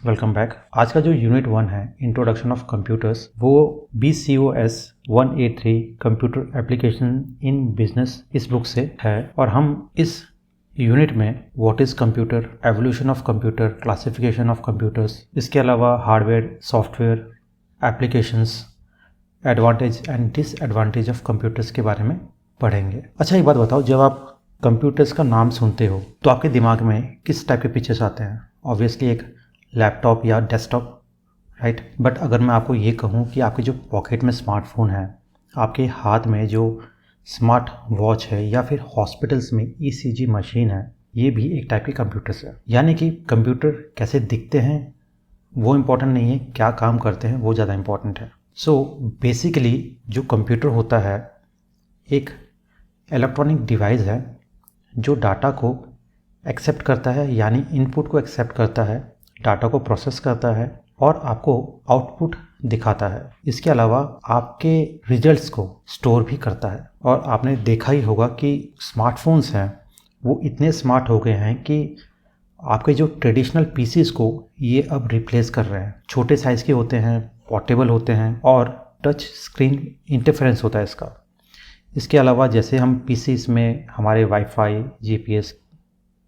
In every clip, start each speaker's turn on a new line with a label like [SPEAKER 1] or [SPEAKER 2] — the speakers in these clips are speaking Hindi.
[SPEAKER 1] Welcome back. आज का जो यूनिट 1 है इंट्रोडक्शन ऑफ कंप्यूटर्स, वो BCOS 183 computer application in business इस बुक से है। और हम इस यूनिट में what is computer, evolution of computer, classification of computers, इसके अलावा hardware, software, applications, advantage and disadvantage of computers के बारे में पढ़ेंगे। अच्छा, एक बात बताओ, जब आप कंप्यूटर्स का नाम सुनते हो तो आपके दिमाग में किस टाइप के पिक्चर्स आते हैं? ऑब्वियसली एक लैपटॉप या डेस्कटॉप, राइट। बट अगर मैं आपको ये कहूँ कि आपके जो पॉकेट में स्मार्टफोन है, आपके हाथ में जो स्मार्ट वॉच है, या फिर हॉस्पिटल्स में ECG मशीन है, ये भी एक टाइप की कंप्यूटर्स है। यानी कि कंप्यूटर कैसे दिखते हैं वो इम्पोर्टेंट नहीं है, क्या काम करते हैं वो ज़्यादा इम्पोर्टेंट है। सो बेसिकली जो कंप्यूटर होता है एक इलेक्ट्रॉनिक डिवाइस है जो डाटा को एक्सेप्ट करता है, यानी इनपुट को एक्सेप्ट करता है, डाटा को प्रोसेस करता है और आपको आउटपुट दिखाता है। इसके अलावा आपके रिजल्ट्स को स्टोर भी करता है। और आपने देखा ही होगा कि स्मार्टफोन्स हैं वो इतने स्मार्ट हो गए हैं कि आपके जो ट्रेडिशनल पीसीज को ये अब रिप्लेस कर रहे हैं। छोटे साइज़ के होते हैं, पोर्टेबल होते हैं और टच स्क्रीन इंटरफेरेंस होता है इसका। इसके अलावा जैसे हम पीसीज में हमारे वाईफाई, GPS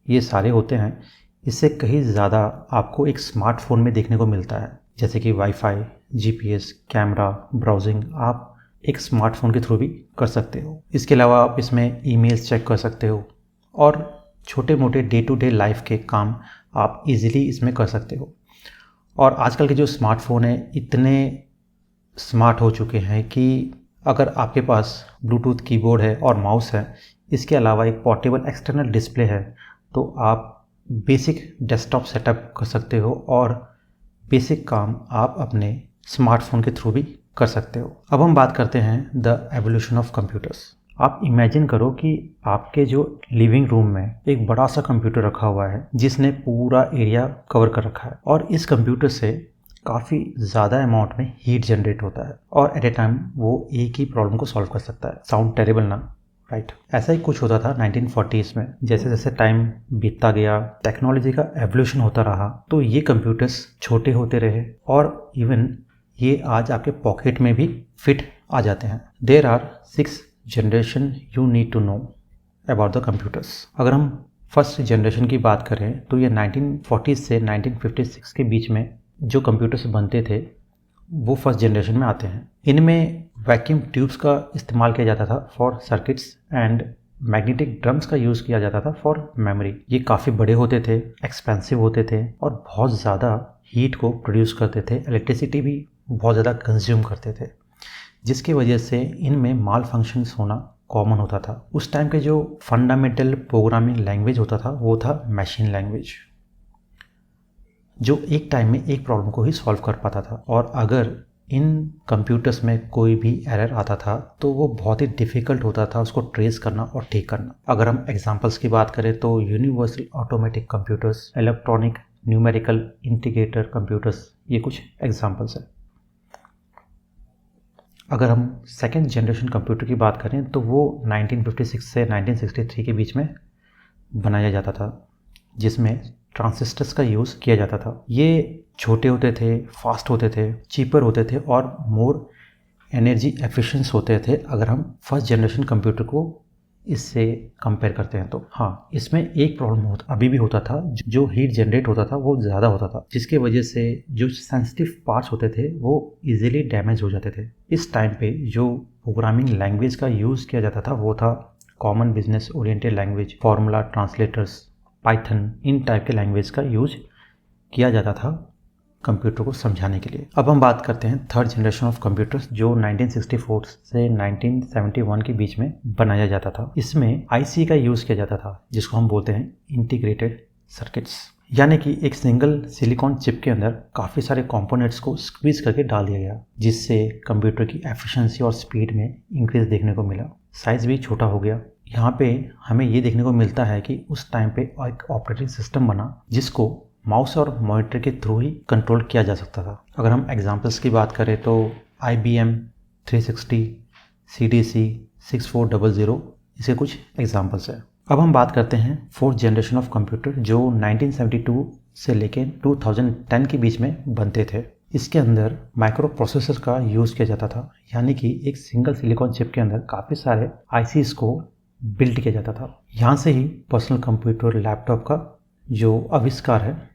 [SPEAKER 1] ये सारे होते हैं, इससे कहीं ज़्यादा आपको एक स्मार्टफोन में देखने को मिलता है। जैसे कि वाईफाई, GPS, कैमरा, ब्राउजिंग आप एक स्मार्टफोन के थ्रू भी कर सकते हो। इसके अलावा आप इसमें ईमेल्स चेक कर सकते हो और छोटे मोटे डे टू डे लाइफ के काम आप इजीली इसमें कर सकते हो। और आजकल के जो स्मार्टफोन हैं इतने स्मार्ट हो चुके हैं कि अगर आपके पास ब्लूटूथ कीबोर्ड है और माउस है, इसके अलावा एक पोर्टेबल एक्सटर्नल डिस्प्ले है, तो आप बेसिक डेस्कटॉप सेटअप कर सकते हो और बेसिक काम आप अपने स्मार्टफोन के थ्रू भी कर सकते हो। अब हम बात करते हैं द एवोल्यूशन ऑफ कंप्यूटर्स। आप इमेजिन करो कि आपके जो लिविंग रूम में एक बड़ा सा कंप्यूटर रखा हुआ है जिसने पूरा एरिया कवर कर रखा है, और इस कंप्यूटर से काफ़ी ज़्यादा अमाउंट में हीट जनरेट होता है और एट ए टाइम वो एक ही प्रॉब्लम को सॉल्व कर सकता है। साउंड टेरेबल ना, राइट। ऐसा ही कुछ होता था 1940s में। जैसे जैसे टाइम बीतता गया, टेक्नोलॉजी का एवोल्यूशन होता रहा, तो ये कंप्यूटर्स छोटे होते रहे और इवन ये आज आपके पॉकेट में भी फिट आ जाते हैं। There are 6 generation you need to know about the computers. अगर हम फर्स्ट जनरेशन की बात करें तो ये 1940 से 1956 के बीच में जो कंप्यूटर्स बनते थे वो फर्स्ट जनरेशन में आते हैं। इनमें वैक्यूम ट्यूब्स का इस्तेमाल किया जाता था for circuits and magnetic drums का यूज़ किया जाता था फॉर मेमोरी। ये काफ़ी बड़े होते थे, एक्सपेंसिव होते थे और बहुत ज़्यादा हीट को प्रोड्यूस करते थे, इलेक्ट्रिसिटी भी बहुत ज़्यादा कंज्यूम करते थे, जिसकी वजह से इनमें माल फंक्शंस होना कॉमन होता था। उस टाइम के जो फंडामेंटल प्रोग्रामिंग लैंग्वेज होता था वो था मशीन लैंग्वेज, जो एक टाइम में एक प्रॉब्लम को ही सॉल्व कर पाता था। और अगर इन कंप्यूटर्स में कोई भी एरर आता था तो वो बहुत ही डिफ़िकल्ट होता था उसको ट्रेस करना और ठीक करना। अगर हम एग्जांपल्स की बात करें तो universal automatic computers, electronic numerical integrator computers, ये कुछ एग्जांपल्स हैं। अगर हम सेकेंड जनरेशन कंप्यूटर की बात करें तो वो 1956 से 1963 के बीच में बनाया जाता था, जिसमें ट्रांजिस्टर्स का यूज़ किया जाता था। ये छोटे होते थे, फास्ट होते थे, चीपर होते थे और मोर एनर्जी एफिशिएंट होते थे अगर हम फर्स्ट जनरेशन कंप्यूटर को इससे कंपेयर करते हैं तो। हाँ, इसमें एक प्रॉब्लम अभी भी होता था, जो हीट जनरेट होता था वो ज़्यादा होता था, जिसके वजह से जो सेंसिटिव पार्ट्स होते थे वो इजीली डैमेज हो जाते थे। इस टाइम पे जो प्रोग्रामिंग लैंग्वेज का यूज़ किया जाता था वो था common business oriented language, formula translators, Python, इन टाइप के लैंग्वेज का यूज किया जाता था कंप्यूटर को समझाने के लिए। अब हम बात करते हैं थर्ड जनरेशन ऑफ कंप्यूटर्स, जो 1964 से 1971 के बीच में बनाया जाता था। इसमें IC का यूज़ किया जाता था, जिसको हम बोलते हैं इंटीग्रेटेड सर्किट्स। यानी कि एक सिंगल सिलिकॉन चिप के अंदर काफ़ी सारे कंपोनेंट्स को स्क्वीज करके डाल दिया गया, जिससे कंप्यूटर की एफिशिएंसी और स्पीड में इंक्रीज देखने को मिला। साइज़ भी छोटा हो गया। यहाँ पे हमें ये देखने को मिलता है कि उस टाइम पे एक ऑपरेटिंग सिस्टम बना जिसको माउस और मॉनिटर के थ्रू ही कंट्रोल किया जा सकता था। अगर हम एग्जांपल्स की बात करें तो IBM 360, CDC 6400, इसके कुछ एग्जांपल्स हैं। अब हम बात करते हैं फोर्थ जनरेशन ऑफ कंप्यूटर, जो 1972 से लेके 2010 के बीच में बनते थे। इसके अंदर माइक्रो प्रोसेसर का यूज़ किया जाता था, यानी कि एक सिंगल सिलिकॉन चिप के अंदर काफ़ी सारे आईसीज को बिल्ड किया जाता था। यहाँ से ही पर्सनल कंप्यूटर, लैपटॉप का जो आविष्कार है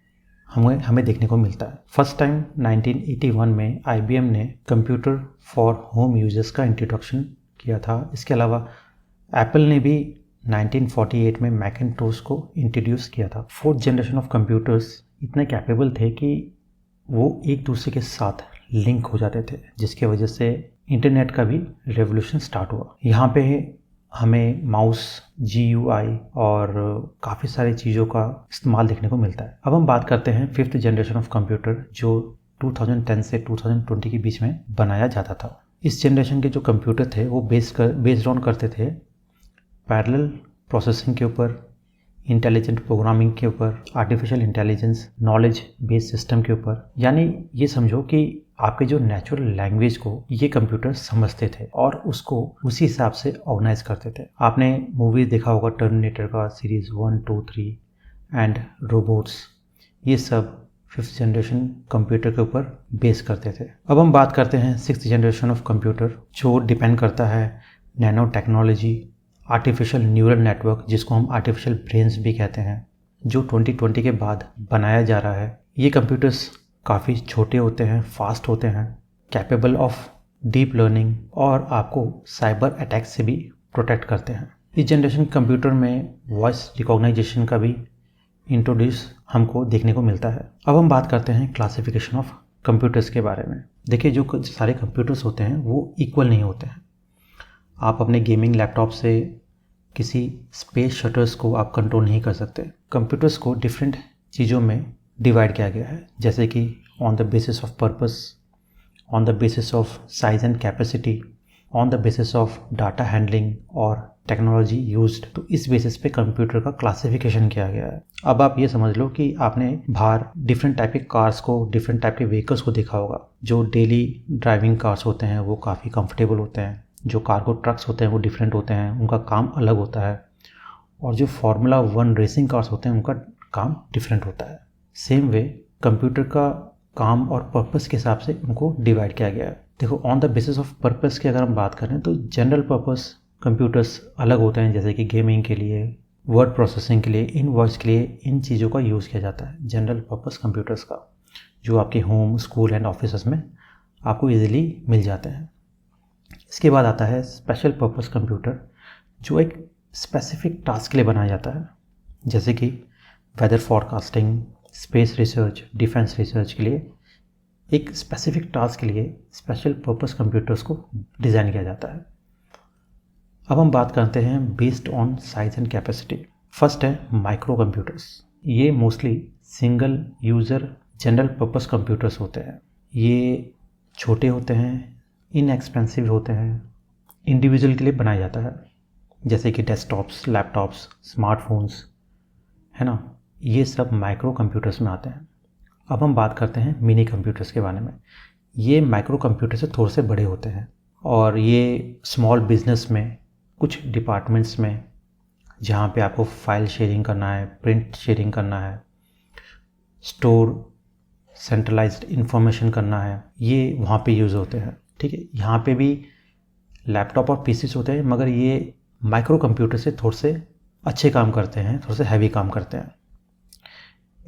[SPEAKER 1] हमें देखने को मिलता है। फर्स्ट टाइम 1981 में IBM ने कंप्यूटर फॉर होम यूजर्स का इंट्रोडक्शन किया था। इसके अलावा एप्पल ने भी 1948 में मैकिन्टोश को इंट्रोड्यूस किया था। फोर्थ जनरेशन ऑफ कंप्यूटर्स इतने कैपेबल थे कि वो एक दूसरे के साथ लिंक हो जाते थे, जिसके वजह से इंटरनेट का भी रेवोल्यूशन स्टार्ट हुआ। यहाँ पे हमें माउस, GUI और काफ़ी सारी चीज़ों का इस्तेमाल देखने को मिलता है। अब हम बात करते हैं फिफ्थ जनरेशन ऑफ कंप्यूटर, जो 2010 से 2020 के बीच में बनाया जाता था। इस जनरेशन के जो कंप्यूटर थे वो बेस्ड ऑन करते थे पैरेलल प्रोसेसिंग के ऊपर, इंटेलिजेंट प्रोग्रामिंग के ऊपर, artificial intelligence, knowledge based system के ऊपर। यानी ये समझो कि आपके जो नेचुरल लैंग्वेज को ये कंप्यूटर समझते थे और उसको उसी हिसाब से ऑर्गेनाइज करते थे। आपने मूवी देखा होगा टर्मिनेटर का सीरीज 1, 2, 3 एंड रोबोट्स, ये सब फिफ्थ जनरेशन कंप्यूटर के ऊपर बेस करते थे। अब हम बात करते हैं सिक्स्थ जनरेशन ऑफ कंप्यूटर, जो डिपेंड करता है nano technology, artificial neural network, जिसको हम आर्टिफिशियल ब्रेन्स भी कहते हैं, जो 2020 के बाद बनाया जा रहा है। ये कंप्यूटर्स काफ़ी छोटे होते हैं, फास्ट होते हैं, कैपेबल ऑफ डीप लर्निंग और आपको साइबर अटैक से भी प्रोटेक्ट करते हैं। इस जनरेशन कंप्यूटर में वॉइस रिकॉग्नाइजेशन का भी इंट्रोड्यूस हमको देखने को मिलता है। अब हम बात करते हैं क्लासिफिकेशन ऑफ कंप्यूटर्स के बारे में। देखिए, जो सारे कंप्यूटर्स होते हैं वो इक्वल नहीं होते हैं। आप अपने गेमिंग लैपटॉप से किसी स्पेस शटर्स को आप कंट्रोल नहीं कर सकते। कंप्यूटर्स को डिफरेंट चीज़ों में डिवाइड किया गया है, जैसे कि on the basis of purpose, on the basis of size and capacity, on the basis of data handling और टेक्नोलॉजी यूज्ड। तो इस बेसिस पे कंप्यूटर का क्लासिफिकेशन किया गया है। अब आप ये समझ लो कि आपने बाहर डिफरेंट टाइप के कार्स को, डिफरेंट टाइप के व्हीकल्स को देखा होगा। जो डेली ड्राइविंग कार्स होते हैं वो काफ़ी कंफर्टेबल होते हैं, जो कार्गो ट्रक्स होते हैं वो डिफरेंट होते हैं, उनका काम अलग होता है, और जो फार्मूला 1 रेसिंग कार्स होते हैं उनका काम डिफरेंट होता है। सेम वे कंप्यूटर का काम और पर्पस के हिसाब से उनको डिवाइड किया गया है। देखो, on the basis of purpose की अगर हम बात करें तो जनरल पर्पस कंप्यूटर्स अलग होते हैं, जैसे कि गेमिंग के लिए, वर्ड प्रोसेसिंग के लिए, इनवॉइस के लिए, इन चीज़ों का यूज़ किया जाता है जनरल पर्पस कंप्यूटर्स का, जो आपके होम, स्कूल एंड ऑफिस में आपको ईजिली मिल जाते हैं। इसके बाद आता है स्पेशल पर्पस कंप्यूटर, जो एक स्पेसिफिक टास्क के लिए बनाया जाता है, जैसे कि weather forecasting, space research, defence research के लिए एक स्पेसिफिक टास्क के लिए स्पेशल पर्पस कंप्यूटर्स को डिज़ाइन किया जाता है। अब हम बात करते हैं based on size and capacity. First है माइक्रो कंप्यूटर्स। ये mostly single user general purpose computers होते हैं। ये छोटे होते हैं, इनएक्सपेंसिव होते हैं, इंडिविजुअल के लिए बनाया जाता है, जैसे कि डेस्कटॉप्स, लैपटॉप्स, स्मार्टफोन्स, है ना, ये सब माइक्रो कंप्यूटर्स में आते हैं। अब हम बात करते हैं मिनी कंप्यूटर्स के बारे में। ये माइक्रो कंप्यूटर से थोड़े से बड़े होते हैं और ये स्मॉल बिजनेस में, कुछ डिपार्टमेंट्स में, जहाँ पे आपको फाइल शेयरिंग करना है, प्रिंट शेयरिंग करना है, स्टोर सेंट्रलाइज्ड इंफॉर्मेशन करना है, ये वहाँ पे यूज़ होते हैं। ठीक है, यहाँ पे भी लैपटॉप और पीसीस होते हैं, मगर ये माइक्रो कंप्यूटर से थोड़े से अच्छे काम करते हैं, थोड़े से हैवी काम करते हैं।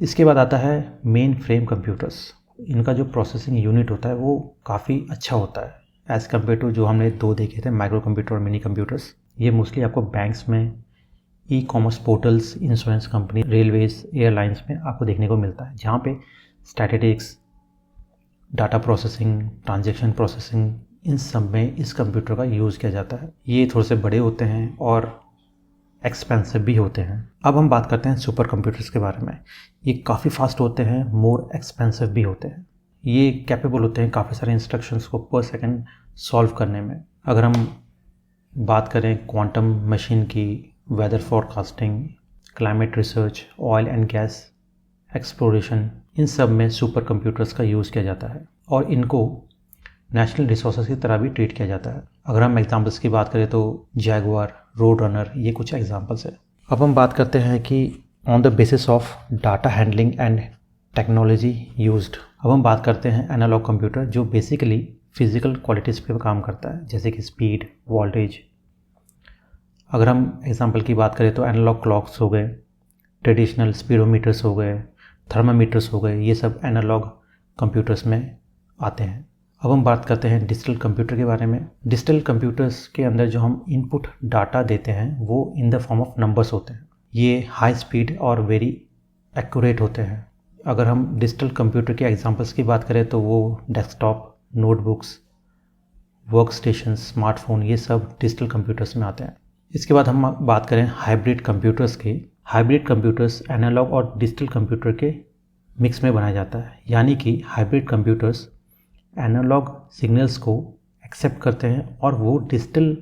[SPEAKER 1] इसके बाद आता है मेन फ्रेम कंप्यूटर्स। इनका जो प्रोसेसिंग यूनिट होता है वो काफ़ी अच्छा होता है एज़ कम्पेयर टू जो हमने दो देखे थे, माइक्रो कंप्यूटर और मिनी कंप्यूटर्स। ये मोस्टली आपको बैंक्स में, e commerce portals, insurance company, railways, airlines में आपको देखने को मिलता है, जहाँ पे statistics, data processing, transaction processing, इन सब में इस कंप्यूटर का यूज़ किया जाता है। ये थोड़े से बड़े होते हैं और एक्सपेंसिव भी होते हैं। अब हम बात करते हैं सुपर कंप्यूटर्स के बारे में। ये काफ़ी फास्ट होते हैं, मोर एक्सपेंसिव भी होते हैं। ये कैपेबल होते हैं काफ़ी सारे इंस्ट्रक्शंस को पर सेकंड सॉल्व करने में। अगर हम बात करें क्वांटम मशीन की, weather forecasting, climate research, oil and gas exploration, इन सब में सुपर कंप्यूटर्स का यूज़ किया जाता है और इनको नेशनल रिसोर्सेज की तरह भी ट्रीट किया जाता है। अगर हम एग्जांपल्स की बात करें तो जैगुआर, रोड रनर, ये कुछ एग्जांपल्स है। अब हम बात करते हैं कि on the basis of data handling and technology used. अब हम बात करते हैं एनालॉग कंप्यूटर, जो बेसिकली फिजिकल क्वालिटीज़ पे काम करता है, जैसे कि स्पीड, वोल्टेज। अगर हम एग्जांपल की बात करें तो एनालॉग क्लॉक्स हो गए, ट्रेडिशनल स्पीडोमीटर्स हो गए, थर्मामीटर्स हो गए, ये सब एनालॉग कंप्यूटर्स में आते हैं। अब हम बात करते हैं डिजिटल कंप्यूटर के बारे में। डिजिटल कंप्यूटर्स के अंदर जो हम इनपुट डाटा देते हैं वो in the form of numbers होते हैं। ये हाई स्पीड और वेरी एक्यूरेट होते हैं। अगर हम डिजिटल कंप्यूटर के एग्जांपल्स की बात करें तो वो desktop, notebooks, work station, smartphone, ये सब डिजिटल कंप्यूटर्स में आते हैं। इसके बाद हम बात करें हाइब्रिड कंप्यूटर्स की। हाइब्रिड कंप्यूटर्स एनालॉग और डिजिटल कंप्यूटर के मिक्स में बनाया जाता है, यानी कि हाइब्रिड कंप्यूटर्स एनालॉग सिग्नल्स को एक्सेप्ट करते हैं और वो डिजिटल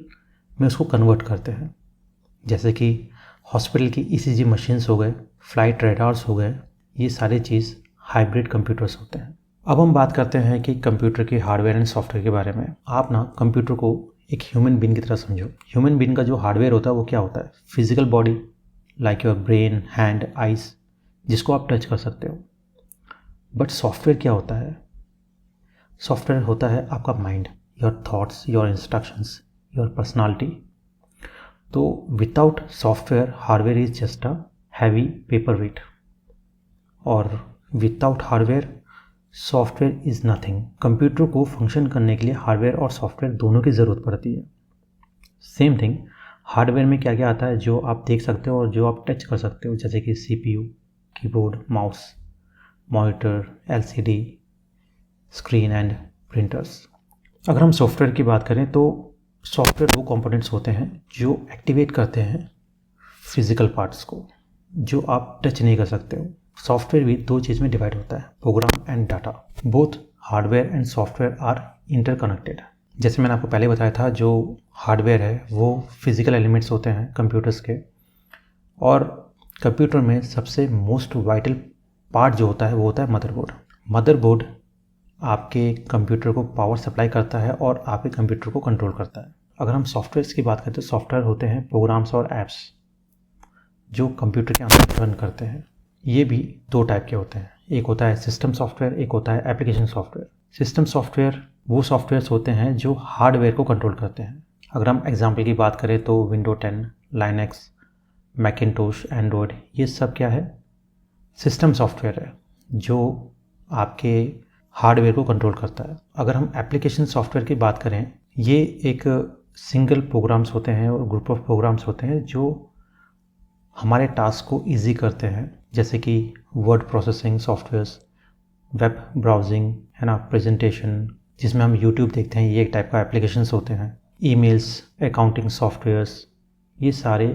[SPEAKER 1] में उसको कन्वर्ट करते हैं। जैसे कि हॉस्पिटल की ईसीजी मशीन्स हो गए, फ्लाइट रेडार्स हो गए, ये सारी चीज़ हाइब्रिड कंप्यूटर्स होते हैं। अब हम बात करते हैं कि कंप्यूटर के हार्डवेयर एंड सॉफ्टवेयर के बारे में। आप ना कंप्यूटर को एक ह्यूमन बीइंग की तरह समझो। ह्यूमन बीइंग का जो हार्डवेयर होता है वो क्या होता है? Physical body, like your brain, hand, eyes, जिसको आप टच कर सकते हो। बट सॉफ्टवेयर क्या होता है? सॉफ्टवेयर होता है आपका mind, your thoughts, your instructions, your personality. तो without software hardware is just a heavy paperweight, और without hardware software is nothing. Computer को फंक्शन करने के लिए हार्डवेयर और सॉफ्टवेयर दोनों की ज़रूरत पड़ती है। सेम थिंग, हार्डवेयर में क्या क्या आता है जो आप देख सकते हो और जो आप टच कर सकते हो, जैसे कि CPU, keyboard, mouse, monitor, LCD, screen and printers. अगर हम सॉफ्टवेयर की बात करें तो सॉफ्टवेयर वो कंपोनेंट्स होते हैं जो एक्टिवेट करते हैं फिजिकल पार्ट्स को, जो आप टच नहीं कर सकते हो। सॉफ्टवेयर भी दो चीज़ में डिवाइड होता है, program and data. Both hardware and software are interconnected. जैसे मैंने आपको पहले बताया था, जो हार्डवेयर है वो फिजिकल एलिमेंट्स होते हैं कंप्यूटर्स के, और कंप्यूटर में सबसे मोस्ट वाइटल पार्ट जो होता है वो होता है मदरबोर्ड। मदरबोर्ड आपके कंप्यूटर को पावर सप्लाई करता है और आपके कंप्यूटर को कंट्रोल करता है। अगर हम सॉफ्टवेयर्स की बात करें तो सॉफ्टवेयर होते हैं प्रोग्राम्स और ऐप्स जो कंप्यूटर के अंदर रन करते हैं। ये भी दो टाइप के होते हैं, एक होता है सिस्टम सॉफ्टवेयर, एक होता है एप्लीकेशन सॉफ्टवेयर। सिस्टम सॉफ्टवेयर वो सॉफ्टवेयर्स होते हैं जो हार्डवेयर को कंट्रोल करते हैं। अगर हम एग्जांपल की बात करें तो विंडो 10, लाइनक्स, मैकिन्टोश, एंड्रॉयड, ये सब क्या है? सिस्टम सॉफ्टवेयर है जो आपके हार्डवेयर को कंट्रोल करता है। अगर हम एप्लीकेशन सॉफ्टवेयर की बात करें, ये एक सिंगल प्रोग्राम्स होते हैं और ग्रुप ऑफ प्रोग्राम्स होते हैं जो हमारे टास्क को इजी करते हैं, जैसे कि word processing softwares, web browsing, है ना, प्रेजेंटेशन, जिसमें हम यूट्यूब देखते हैं, ये एक टाइप का एप्लीकेशंस होते हैं। ईमेल्स, अकाउंटिंग सॉफ्टवेयर्स, ये सारे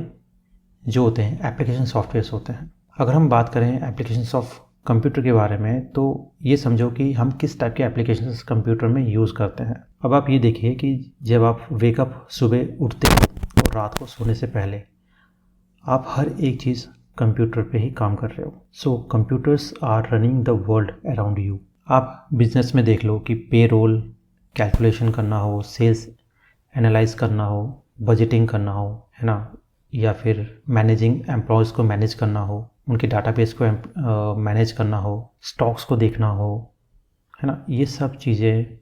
[SPEAKER 1] जो होते हैं एप्लीकेशन सॉफ्टवेयर्स होते हैं। अगर हम बात करें एप्लीकेशंस ऑफ कंप्यूटर के बारे में तो ये समझो कि हम किस टाइप के एप्लीकेशंस कंप्यूटर में यूज़ करते हैं। अब आप ये देखिए कि जब आप वेकअप सुबह उठते हैं और रात को सोने से पहले आप हर एक चीज़ कंप्यूटर पे ही काम कर रहे हो। So computers are running the world around you. आप बिजनेस में देख लो कि पेरोल कैलकुलेशन करना हो, सेल्स एनालाइज करना हो, बजटिंग करना हो, है ना, या फिर मैनेजिंग एम्प्लॉयज़ को मैनेज करना हो, उनके डाटाबेस को मैनेज करना हो, स्टॉक्स को देखना हो, है ना, ये सब चीज़ें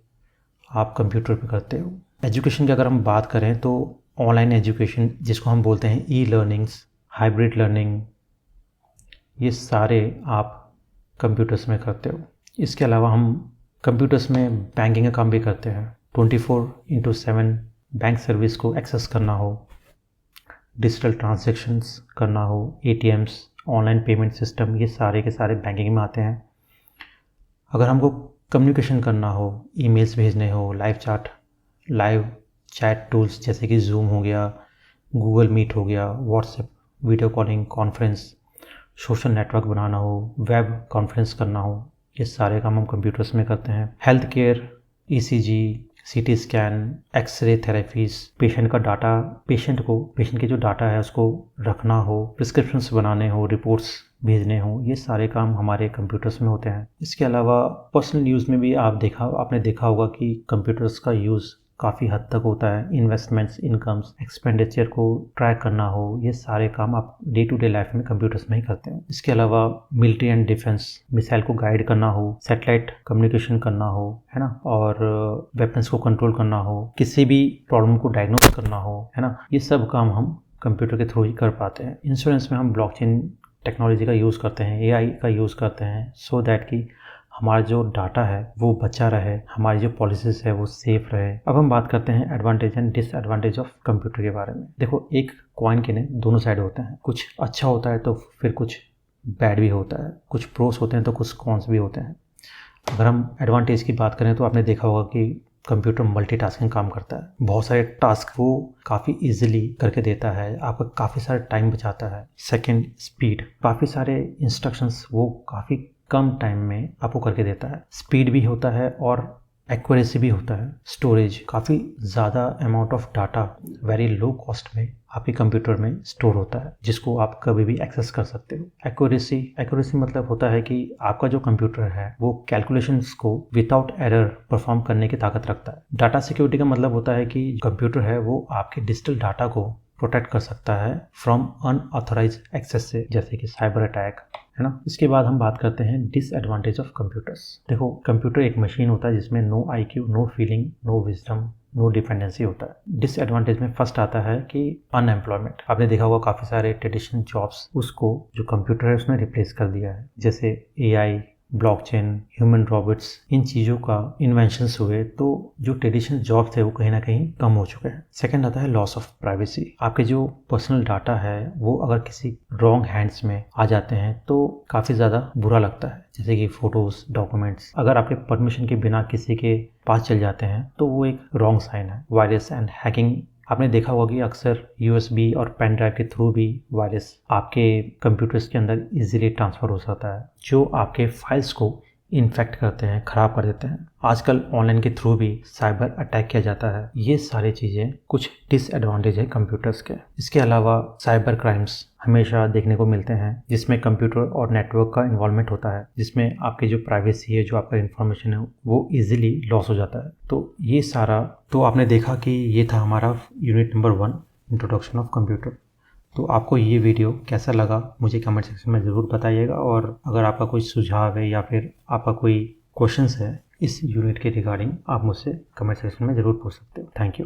[SPEAKER 1] आप कंप्यूटर पे करते हो। एजुकेशन की अगर हम बात करें तो ऑनलाइन एजुकेशन, जिसको हम बोलते हैं ई लर्निंग्स, हाइब्रिड लर्निंग, ये सारे आप कंप्यूटर्स में करते हो। इसके अलावा हम कंप्यूटर्स में बैंकिंग का काम भी करते हैं। 24/7 बैंक सर्विस को एक्सेस करना हो, डिजिटल ट्रांजैक्शंस करना हो, ATMs, ऑनलाइन पेमेंट सिस्टम, ये सारे के सारे बैंकिंग में आते हैं। अगर हमको कम्युनिकेशन करना हो, ईमेल्स भेजने हो, लाइव चैट टूल्स जैसे कि जूम हो गया, गूगल मीट हो गया, WhatsApp, video calling, conference, social network बनाना हो, वेब कॉन्फ्रेंस करना हो, ये सारे काम हम कंप्यूटर्स में करते हैं। Health care, ECG, CT scan, x ray therapies, patient के जो डाटा है उसको रखना हो, प्रिस्क्रिप्शंस बनाने हो, रिपोर्ट्स भेजने हो, ये सारे काम हमारे कंप्यूटर्स में होते हैं। इसके अलावा पर्सनल यूज़ में भी आपने देखा होगा कि कंप्यूटर्स का यूज़ काफ़ी हद तक होता है। इन्वेस्टमेंट्स, इनकम्स, एक्सपेंडिचर को ट्रैक करना हो, ये सारे काम आप डे टू डे लाइफ में कंप्यूटर्स में ही करते हैं। इसके अलावा मिलिट्री एंड डिफेंस, मिसाइल को गाइड करना हो, सैटेलाइट कम्युनिकेशन करना हो, है ना, और वेपन्स को कंट्रोल करना हो, किसी भी प्रॉब्लम को डायग्नोस करना हो, है ना, ये सब काम हम कंप्यूटर के थ्रू ही कर पाते हैं। इंश्योरेंस में हम ब्लॉकचेन टेक्नोलॉजी का यूज़ करते हैं, एआई का यूज़ करते हैं, सो दैट कि हमारा जो डाटा है वो बचा रहे, हमारी जो पॉलिसीज है वो सेफ रहे। अब हम बात करते हैं advantage and disadvantage of computer के बारे में। देखो, एक कॉइन के ने दोनों साइड होते हैं, कुछ अच्छा होता है तो फिर कुछ बैड भी होता है, कुछ प्रोस होते हैं तो कुछ कॉन्स भी होते हैं। अगर हम एडवांटेज की बात करें तो आपने देखा होगा कि कंप्यूटर मल्टीटास्किंग काम करता है, बहुत सारे टास्क वो काफ़ी इजीली करके देता है, आपका काफ़ी सारा टाइम बचाता है। सेकंड, स्पीड, काफ़ी सारे इंस्ट्रक्शंस वो काफ़ी कम टाइम में आपको करके देता है। स्पीड भी होता है और एक्यूरेसी भी होता है। स्टोरेज, काफ़ी ज़्यादा amount of data very low cost में आपके कंप्यूटर में स्टोर होता है, जिसको आप कभी भी एक्सेस कर सकते हो। एक्यूरेसी मतलब होता है कि आपका जो कंप्यूटर है वो कैलकुलेशंस को विदाउट एरर परफॉर्म करने की ताकत रखता है। डाटा सिक्योरिटी का मतलब होता है कि कंप्यूटर है वो आपके डिजिटल डाटा को प्रोटेक्ट कर सकता है फ्रॉम अनऑथराइज एक्सेस से, जैसे कि साइबर अटैक, है ना। इसके बाद हम बात करते हैं डिसएडवांटेज ऑफ कंप्यूटर्स। देखो, कंप्यूटर एक मशीन होता है जिसमें no IQ, no feeling, no wisdom, no dependency होता है। डिसएडवांटेज में फर्स्ट आता है कि अनएम्प्लॉयमेंट। आपने देखा होगा काफ़ी सारे ट्रेडिशनल जॉब्स उसको जो कंप्यूटर है उसने रिप्लेस कर दिया है, जैसे एआई, ब्लॉकचेन, ह्यूमन रॉबोट्स, इन चीज़ों का इन्वेंशंस हुए तो जो ट्रेडिशनल जॉब थे वो कहीं ना कहीं कम हो चुके हैं। सेकंड आता है लॉस ऑफ प्राइवेसी। आपके जो पर्सनल डाटा है वो अगर किसी रॉन्ग हैंड्स में आ जाते हैं तो काफ़ी ज़्यादा बुरा लगता है, जैसे कि फोटोज़, डॉक्यूमेंट्स अगर आपके परमिशन के बिना किसी के पास चल जाते हैं तो वो एक रॉन्ग साइन है। वायरस एंड हैकिंग, आपने देखा होगा कि अक्सर यूएसबी और पेन ड्राइव के थ्रू भी वायरस आपके कंप्यूटर्स के अंदर इजीली ट्रांसफ़र हो सकता है, जो आपके फाइल्स को इन्फेक्ट करते हैं, ख़राब कर देते हैं। आजकल ऑनलाइन के थ्रू भी साइबर अटैक किया जाता है। ये सारी चीज़ें कुछ डिसएडवांटेज है कंप्यूटर्स के। इसके अलावा साइबर क्राइम्स हमेशा देखने को मिलते हैं, जिसमें कंप्यूटर और नेटवर्क का इन्वॉल्वमेंट होता है, जिसमें आपकी जो प्राइवेसी है, जो आपका इन्फॉर्मेशन है वो इजीली लॉस हो जाता है। तो ये सारा तो आपने देखा कि ये था हमारा unit number 1, introduction of computer. तो आपको ये वीडियो कैसा लगा मुझे कमेंट सेक्शन में ज़रूर बताइएगा, और अगर आपका कोई सुझाव है या फिर आपका कोई क्वेश्चंस है इस यूनिट के रिगार्डिंग, आप मुझसे कमेंट सेक्शन में ज़रूर पूछ सकते हो। Thank you.